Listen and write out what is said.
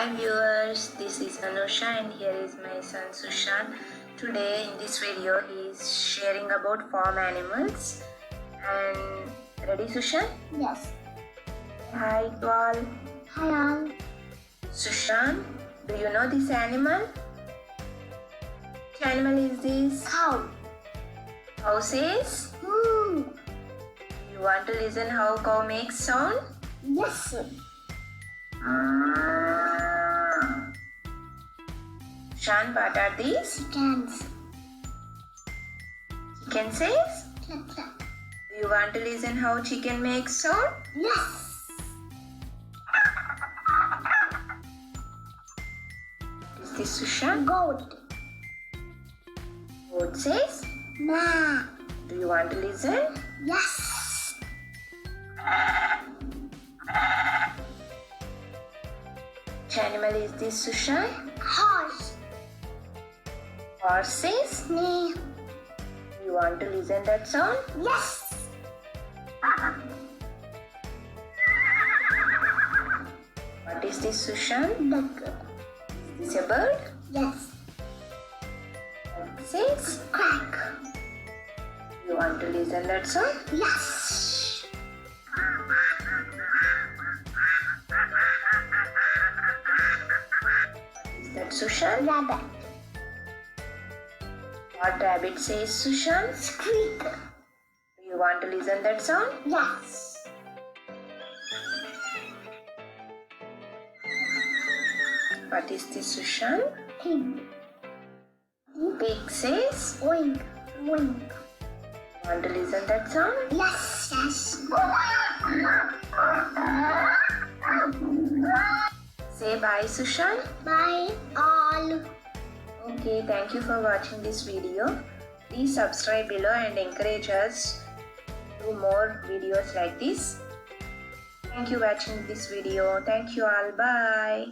Hi viewers, this is Anusha and here is my son Sushan. Today in this video he is sharing about farm animals. And ready Sushan? Yes. Hi to all. Hi all. Sushan, do you know this animal? Which animal is this? Cow. Cow says? Moo. You want to listen how cow makes sound? Yes. Sushan, what are these? Chickens. Chicken says? Cluck, cluck. Do you want to listen how chicken makes sound? Yes. Is this Sushan? Goat. Goat says? Ma. Do you want to listen? Yes. Which animal is this Sushan? Horse. Horse says? Me. Do you want to listen that sound? Yes. What is this Sushan? Duck. Is this a bird? Yes. Duck says? Quack. You want to listen that sound? Yes. Is that Sushan? Rabbit. What rabbit says Sushan? Squeak. Do you want to listen that sound? Yes. What is this Sushan? Pig. Pig says? Oink. Oink. Want to listen that sound? Yes. Yes. Say bye Sushan. Bye all. Okay, thank you for watching this video. Please subscribe below and encourage us to do more videos like this. Thank you for watching this video. Thank you all. Bye.